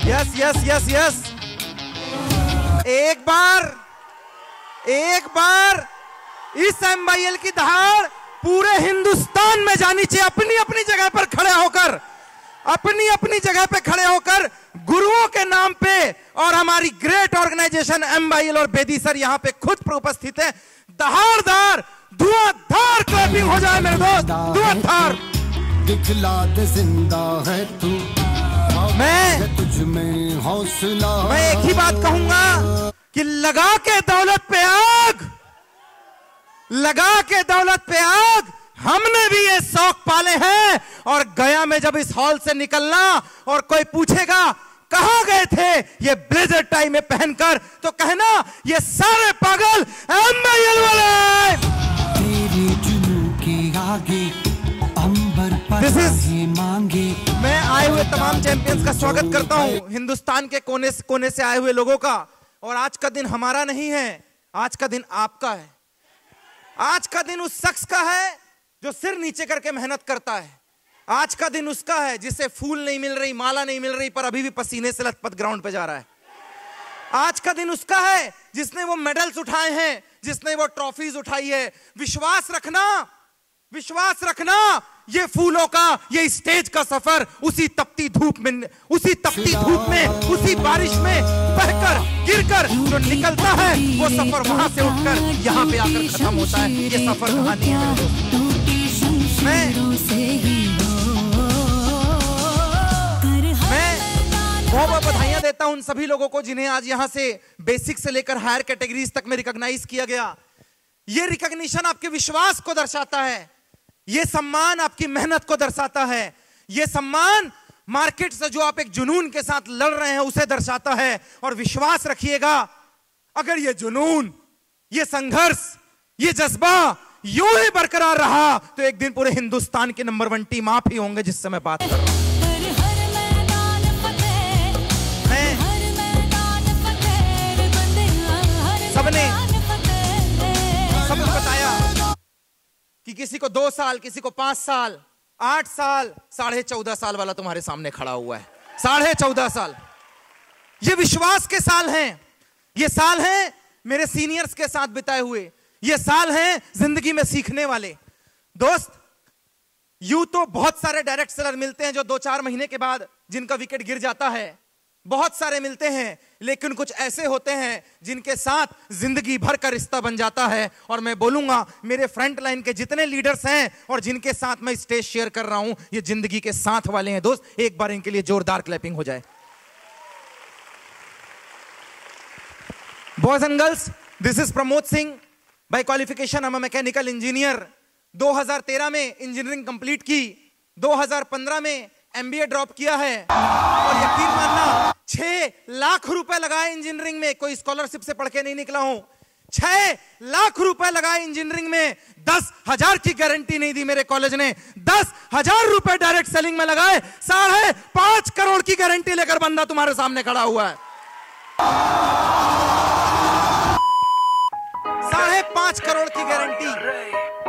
Yes yes yes yes, एक बार इस MYL की दहाड़ पूरे हिंदुस्तान में जानी चाहिए। अपनी अपनी जगह पर खड़े होकर, अपनी अपनी जगह पे खड़े होकर गुरुओं के नाम पे, और हमारी ग्रेट ऑर्गेनाइजेशन MYL और बेदी सर यहां पे खुद उपस्थित है। दहाड़दार धुआंधार क्लैपिंग हो जाए मेरे दोस्त, धुआंधार। दिखला दे जिंदा है तू, मैं तुझ में हौसला। मैं एक ही बात कहूंगा कि लगा के दौलत पे आग, लगा के दौलत पे आग, हमने भी ये शौक पाले हैं। और गया में जब इस हॉल से निकलना और कोई पूछेगा कहां गए थे ये ब्लेजर टाई में पहनकर, तो कहना ये सारे पागल MYL वाले। तेरे जुनून के आगे अंबर पर मांगे। मैं आए हुए तमाम चैंपियंस का स्वागत करता हूं, हिंदुस्तान के कोने से आए हुए लोगों का। और आज का दिन हमारा नहीं है, आज का दिन आपका है। आज का दिन उस शख्स का है जो सिर नीचे करके मेहनत करता है। आज का दिन उसका है जिसे फूल नहीं मिल रही, माला नहीं मिल रही, पर अभी भी पसीने से लथपथ ग्राउंड पे जा रहा है। आज का दिन उसका है जिसने वो मेडल्स उठाए हैं, जिसने वो ट्रॉफीज उठाई है। विश्वास रखना, विश्वास रखना, ये फूलों का, ये स्टेज का सफर उसी तपती धूप में, उसी बारिश में बहकर गिरकर जो निकलता है, वो सफर वहां से उठकर यहाँ पे आकर खत्म होता है। ये सफर कहानी है मेरे दोस्त। मैं बहुत बहुत बधाइयां देता हूं उन सभी लोगों को जिन्हें आज यहां से बेसिक से लेकर हायर कैटेगरीज तक में रिकॉग्नाइज किया गया। ये रिकॉग्निशन आपके विश्वास को दर्शाता है, ये सम्मान आपकी मेहनत को दर्शाता है, ये सम्मान मार्केट से जो आप एक जुनून के साथ लड़ रहे हैं उसे दर्शाता है। और विश्वास रखिएगा, अगर ये जुनून, ये संघर्ष, ये जज्बा यूं ही बरकरार रहा तो एक दिन पूरे हिंदुस्तान की नंबर 1 टीम आप ही होंगे जिससे मैं बात कर रहा हूं। सबने बताया कि किसी को 2 साल, किसी को 5 साल, 8 साल, 14.5 साल वाला तुम्हारे सामने खड़ा हुआ है। 14.5 साल, ये विश्वास के साल हैं। ये साल हैं मेरे सीनियर्स के साथ बिताए हुए, ये साल हैं जिंदगी में सीखने वाले। दोस्त, यूं तो बहुत सारे डायरेक्ट सेलर मिलते हैं जो 2-4 महीने के बाद जिनका विकेट गिर जाता है, बहुत सारे मिलते हैं, लेकिन कुछ ऐसे होते हैं जिनके साथ जिंदगी भर का रिश्ता बन जाता है। और मैं बोलूंगा मेरे फ्रंट लाइन के जितने लीडर्स हैं और जिनके साथ मैं स्टेज शेयर कर रहा हूं, ये जिंदगी के साथ वाले हैं। दोस्त, एक बार इनके लिए जोरदार क्लैपिंग हो जाए। Boys and girls, this is Pramod Singh. By qualification I am a mechanical engineer. 2013 में इंजीनियरिंग कंप्लीट की, 2015 में MBA ड्रॉप किया है। और यकीन मानना 6 लाख रुपए लगाए इंजीनियरिंग में, कोई स्कॉलरशिप से पढ़ के नहीं निकला हूं। 6 लाख रुपए लगाए इंजीनियरिंग में, 10,000 की गारंटी नहीं दी मेरे कॉलेज ने, 10,000 रुपए डायरेक्ट सेलिंग में लगाए, 5.5 करोड़ की गारंटी लेकर बंदा तुम्हारे सामने खड़ा हुआ है। 5.5 करोड़ की गारंटी।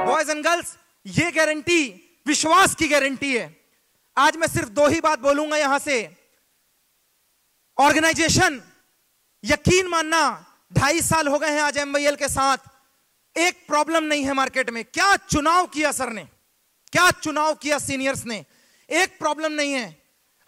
बॉयज एंड गर्ल्स, ये गारंटी विश्वास की गारंटी है। आज मैं सिर्फ 2 ही बात बोलूंगा यहां से। ऑर्गेनाइजेशन, यकीन मानना 2.5 साल हो गए हैं आज MYL के साथ, एक प्रॉब्लम नहीं है मार्केट में। क्या चुनाव किया सर ने, क्या चुनाव किया सीनियर्स ने, एक प्रॉब्लम नहीं है।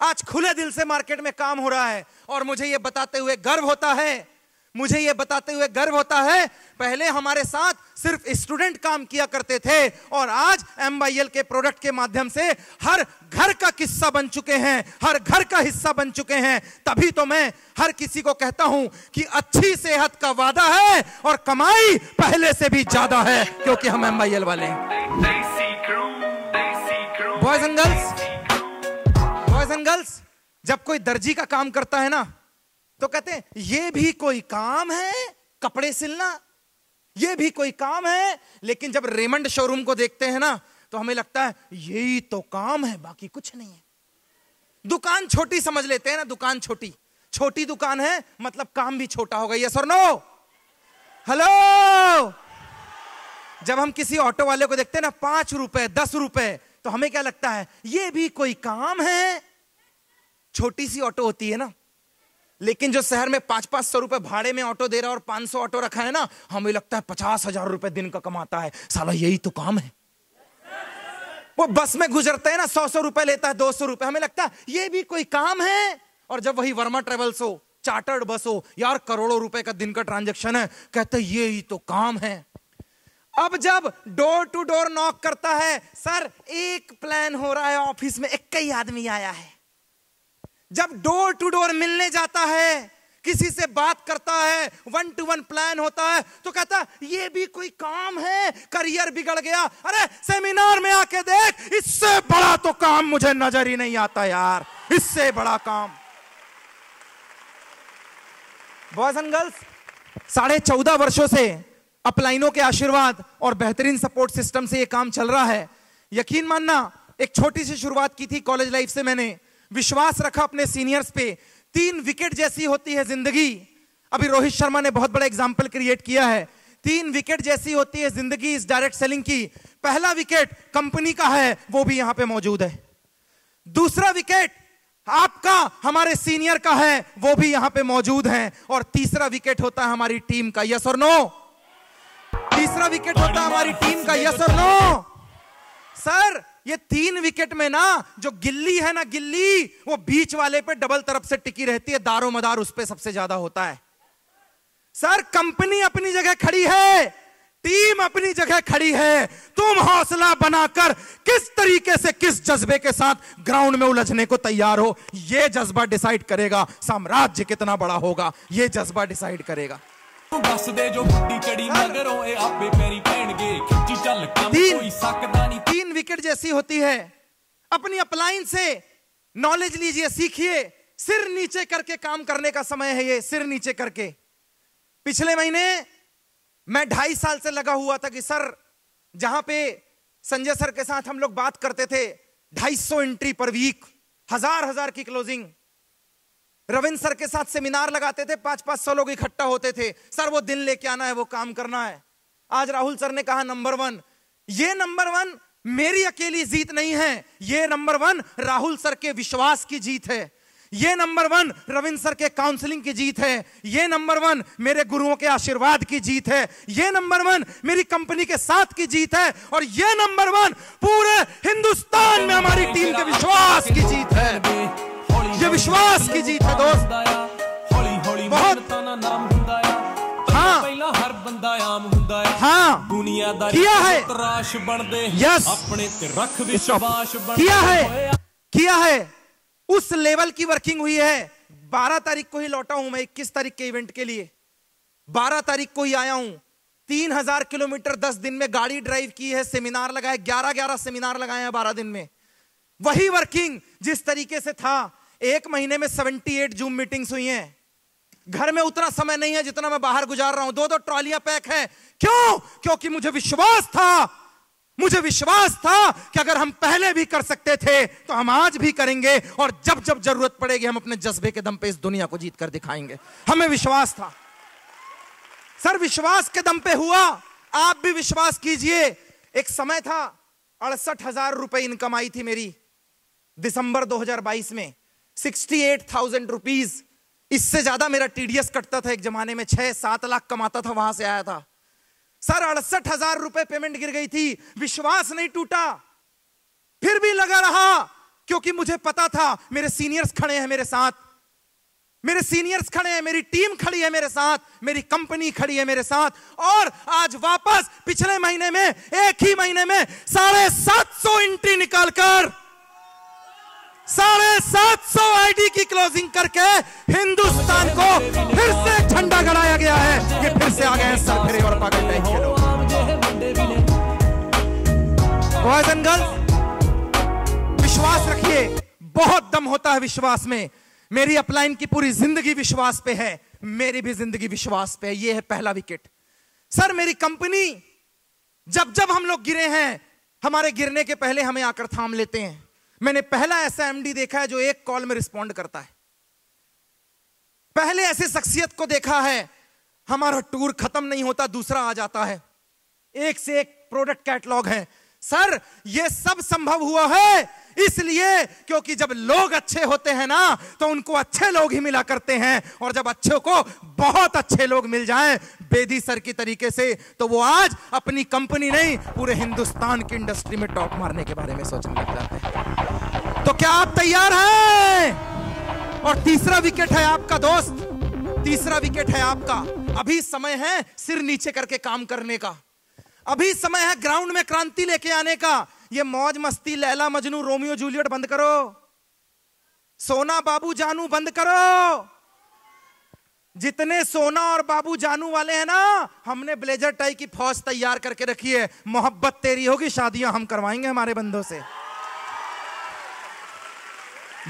आज खुले दिल से मार्केट में काम हो रहा है। और मुझे यह बताते हुए गर्व होता है, मुझे यह बताते हुए गर्व होता है, पहले हमारे साथ सिर्फ स्टूडेंट काम किया करते थे और आज MYL के प्रोडक्ट के माध्यम से हर घर का किस्सा बन चुके हैं, हर घर का हिस्सा बन चुके हैं। तभी तो मैं हर किसी को कहता हूं कि अच्छी सेहत का वादा है और कमाई पहले से भी ज्यादा है, क्योंकि हम MYL वाले हैं। बॉयज एंड गर्ल्स, जब कोई दर्जी का काम करता है ना तो कहते हैं ये भी कोई काम है, कपड़े सिलना, ये भी कोई काम है। लेकिन जब रेमंड शोरूम को देखते हैं ना तो हमें लगता है यही तो काम है, बाकी कुछ नहीं है। दुकान छोटी समझ लेते हैं ना, दुकान छोटी, छोटी दुकान है मतलब काम भी छोटा होगा। यस और नो? हेलो, जब हम किसी ऑटो वाले को देखते हैं ना 5 रुपए 10 रुपए, तो हमें क्या लगता है ये भी कोई काम है। छोटी सी ऑटो होती है ना, लेकिन जो शहर में 500-500 रुपए भाड़े में ऑटो दे रहा है और 500 ऑटो रखा है ना, हमें लगता है 50,000 रुपए दिन का कमाता है। साला यही तो काम है। वो बस में गुजरते हैं ना, 100 रुपए लेता है, 200 रुपए, हमें लगता है ये भी कोई काम है। और जब वही वर्मा ट्रेवल्स हो, चार्टर्ड बस हो, यार करोड़ों रुपए का दिन का ट्रांजैक्शन है, कहते ये ही तो काम है। अब जब डोर टू डोर नॉक करता है, सर एक प्लान हो रहा है ऑफिस में, 21 आदमी आया है। जब डोर टू डोर मिलने जाता है, किसी से बात करता है, 1-to-1 प्लान होता है, तो कहता ये भी कोई काम है, करियर बिगड़ गया। अरे सेमिनार में आके देख, इससे बड़ा तो काम मुझे नजर ही नहीं आता यार, इससे बड़ा काम। बॉयज एंड गर्ल्स, 14.5 वर्षों से अपलाइनों के आशीर्वाद और बेहतरीन सपोर्ट सिस्टम से यह काम चल रहा है। यकीन मानना, एक छोटी सी शुरुआत की थी कॉलेज लाइफ से, मैंने विश्वास रखा अपने सीनियर्स पे। 3 विकेट जैसी होती है जिंदगी। अभी रोहित शर्मा ने बहुत बड़ा एग्जाम्पल क्रिएट किया है। 3 विकेट जैसी होती है जिंदगी इस डायरेक्ट सेलिंग की। पहला विकेट कंपनी का है, वो भी यहां पे मौजूद है। दूसरा विकेट आपका, हमारे सीनियर का है, वो भी यहां पे मौजूद है। और तीसरा विकेट होता है हमारी टीम का। यस और नो? तीसरा विकेट होता है हमारी टीम का। यस और नो? सर ये 3 विकेट में ना, जो गिल्ली है ना, गिल्ली वो बीच वाले पे डबल तरफ से टिकी रहती है, दारो मदार उस पे सबसे ज्यादा होता है। सर कंपनी अपनी जगह खड़ी है, टीम अपनी जगह खड़ी है। तुम हौसला बनाकर किस तरीके से, किस जज्बे के साथ ग्राउंड में उलझने को तैयार हो, यह जज्बा डिसाइड करेगा साम्राज्य कितना बड़ा होगा। यह जज्बा डिसाइड करेगा। 3 विकेट जैसी होती है। अपनी अपलाइन से नॉलेज लीजिए, सीखिए। सिर नीचे करके काम करने का समय है ये, सिर नीचे करके। पिछले महीने मैं 2.5 साल से लगा हुआ था कि सर, जहां पे संजय सर के साथ हम लोग बात करते थे, 250 एंट्री पर वीक, 1000 की क्लोजिंग। रविंद्र सर के साथ सेमिनार लगाते थे, 500-500 लोग इकट्ठा होते थे। सर वो दिन लेके आना है, वो काम करना है। आज राहुल सर ने कहा नंबर 1। ये नंबर 1 मेरी अकेली जीत नहीं है, ये नंबर 1 राहुल सर के विश्वास की जीत है। ये नंबर 1 रविंद्र सर के काउंसलिंग की जीत है। ये नंबर 1 मेरे गुरुओं के आशीर्वाद की जीत है। ये नंबर 1 मेरी कंपनी के साथ की जीत है। और ये नंबर 1 पूरे हिंदुस्तान में हमारी टीम के विश्वास की जीत है। ये विश्वास की जीत है दोस्त। बहुत हाँ, हर बंदा आम हुंदा है। हाँ, दुनियादारी किया है, तराश बनदे। यस, अपने ते रख विश्वास किया है। उस लेवल की वर्किंग हुई है। 12 तारीख को ही लौटा हूं मैं 21 तारीख के इवेंट के लिए। 12 तारीख को ही आया हूं। 3000 किलोमीटर 10 दिन में गाड़ी ड्राइव की है, सेमिनार लगाए, 11 सेमिनार लगाए हैं 12 दिन में। वही वर्किंग जिस तरीके से था। 1 महीने में 78 जूम मीटिंग्स हुई हैं। घर में उतना समय नहीं है जितना मैं बाहर गुजार रहा हूं। 2-2 ट्रॉलियां पैक हैं। क्यों? क्योंकि मुझे विश्वास था कि अगर हम पहले भी कर सकते थे तो हम आज भी करेंगे। और जब जब जरूरत पड़ेगी हम अपने जज्बे के दम पे इस दुनिया को जीत कर दिखाएंगे। हमें विश्वास था सर, विश्वास के दम पे हुआ। आप भी विश्वास कीजिए। एक समय था 68,000 रुपए इनकम आई थी मेरी दिसंबर 2022 में, 68,000 रुपीज। इससे ज्यादा मेरा टीडीएस कटता था एक जमाने में, 6-7 लाख कमाता था, वहां से आया था। सर 68,000 रुपए पेमेंट गिर गई थी। विश्वास नहीं टूटा, फिर भी लगा रहा, क्योंकि मुझे पता था मेरे सीनियर्स खड़े हैं मेरे साथ, मेरे सीनियर्स खड़े हैं, मेरी टीम खड़ी है मेरे साथ, मेरी कंपनी खड़ी है मेरे साथ। और आज वापस पिछले महीने में, एक ही महीने में 750 एंट्री निकालकर 750 आईडी की क्लोजिंग करके हिंदुस्तान को फिर से झंडा गड़ाया गया है। ये फिर से आ गए हैं सरफिरे और पागल टाइप के लोग। बॉयज एंड गर्ल्स, विश्वास रखिए, बहुत दम होता है विश्वास में। मेरी अपलाइन की पूरी जिंदगी विश्वास पे है, मेरी भी जिंदगी विश्वास पे है। ये है पहला विकेट। सर मेरी कंपनी, जब जब हम लोग गिरे हैं, हमारे गिरने के पहले हमें आकर थाम लेते हैं। मैंने पहला ऐसा एमडी देखा है जो एक कॉल में रिस्पॉन्ड करता है। पहले ऐसे शख्सियत को देखा है, हमारा टूर खत्म नहीं होता, दूसरा आ जाता है, एक से एक प्रोडक्ट कैटलॉग है। सर ये सब संभव हुआ है इसलिए क्योंकि जब लोग अच्छे होते हैं ना तो उनको अच्छे लोग ही मिला करते हैं, और जब अच्छों को बहुत अच्छे लोग मिल जाएं बेदी सर की तरीके से, तो वो आज अपनी कंपनी नहीं पूरे हिंदुस्तान की इंडस्ट्री में टॉप मारने के बारे में सोचने लग जाते हैं। तो क्या आप तैयार हैं? और तीसरा विकेट है आपका दोस्त, तीसरा विकेट है आपका। अभी समय है सिर नीचे करके काम करने का, अभी समय है ग्राउंड में क्रांति लेके आने का। ये मौज मस्ती, लैला मजनू, रोमियो जूलियट बंद करो, सोना बाबू जानू बंद करो। जितने सोना और बाबू जानू वाले हैं ना, हमने ब्लेजर टाई की फौज तैयार करके रखी है। मोहब्बत तेरी होगी, शादियां हम करवाएंगे हमारे बंदों से।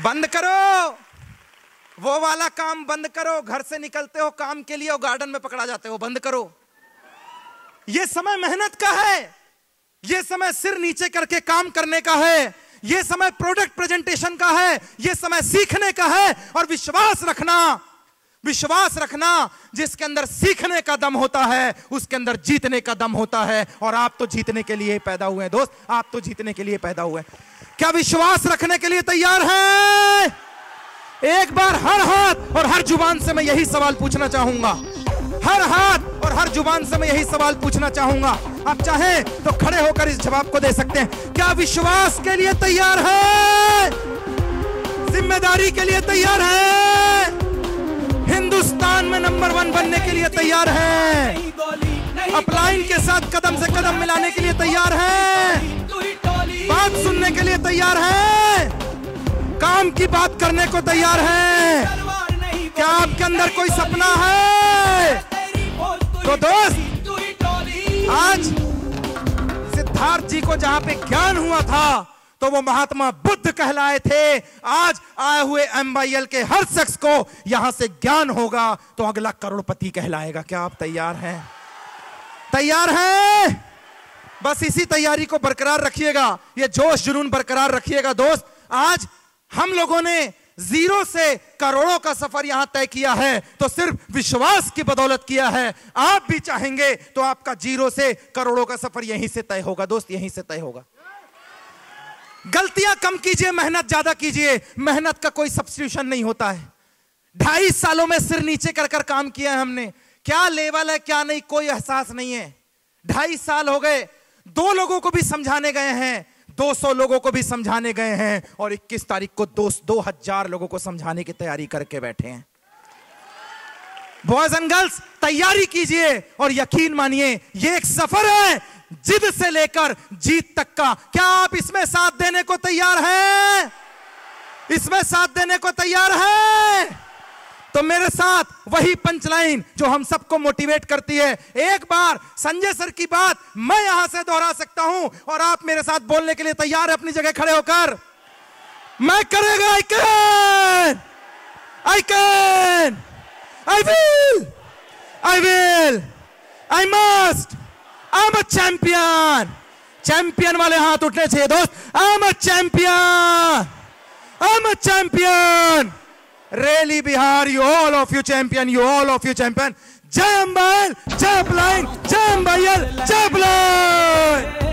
बंद करो वो वाला काम, बंद करो। घर से निकलते हो काम के लिए और गार्डन में पकड़ा जाते हो, बंद करो। ये समय मेहनत का है, ये समय सिर नीचे करके काम करने का है, ये समय प्रोडक्ट प्रेजेंटेशन का है, ये समय सीखने का है। और विश्वास रखना, विश्वास रखना, जिसके अंदर सीखने का दम होता है उसके अंदर जीतने का दम होता है। और आप तो जीतने के लिए पैदा हुए हैं दोस्त, आप तो जीतने के लिए पैदा हुए हैं। क्या विश्वास रखने के लिए तैयार हैं? एक बार हर हाथ और हर जुबान से मैं यही सवाल पूछना चाहूंगा, हर हाथ और हर जुबान से मैं यही सवाल पूछना चाहूंगा। आप चाहें तो खड़े होकर इस जवाब को दे सकते हैं। क्या विश्वास के लिए तैयार है? जिम्मेदारी के लिए तैयार है? हिंदुस्तान में नंबर 1 बनने के लिए तैयार है? अपलाइन के साथ कदम से कदम मिलाने के लिए तैयार है? बात सुनने के लिए तैयार है? काम की बात करने को तैयार है? क्या आपके अंदर कोई सपना है? तो दोस्त, आज सिद्धार्थ जी को जहां पे ज्ञान हुआ था तो वो महात्मा बुद्ध कहलाए थे। आज आए हुए MYL के हर शख्स को यहां से ज्ञान होगा तो अगला करोड़पति कहलाएगा। क्या आप तैयार हैं? तैयार हैं? बस इसी तैयारी को बरकरार रखिएगा, ये जोश जुनून बरकरार रखिएगा दोस्त। आज हम लोगों ने 0 से करोड़ों का सफर यहां तय किया है तो सिर्फ विश्वास की बदौलत किया है। आप भी चाहेंगे तो आपका 0 से करोड़ों का सफर यहीं से तय होगा दोस्त, यहीं से तय होगा। गलतियां कम कीजिए, मेहनत ज्यादा कीजिए। मेहनत का कोई सब्स्टिट्यूशन नहीं होता है। 2.5 सालों में सिर नीचे कर कर काम किया है हमने। क्या लेवल है क्या नहीं कोई एहसास नहीं है। 2.5 साल हो गए, 2 लोगों को भी समझाने गए हैं, 200 लोगों को भी समझाने गए हैं, और 21 तारीख को 2000 लोगों को समझाने की तैयारी करके बैठे हैं। बॉयज एंड गर्ल्स, तैयारी कीजिए और यकीन मानिए ये एक सफर है जिद से लेकर जीत तक का। क्या आप इसमें साथ देने को तैयार हैं? इसमें साथ देने को तैयार हैं? तो मेरे साथ वही पंचलाइन जो हम सबको मोटिवेट करती है। एक बार संजय सर की बात मैं यहां से दोहरा सकता हूं और आप मेरे साथ बोलने के लिए तैयार है अपनी जगह खड़े होकर? मैं करेगा, I can, I can, I will, I will, I must, I am a champion. Champion वाले हाथ उठने चाहिए दोस्त। आई am a champion, I am a champion. Really Bihar, you all of you champion, you all of you champion. Jai Ambayal, Jai Upline, Jai Ambayal, Jai Upline.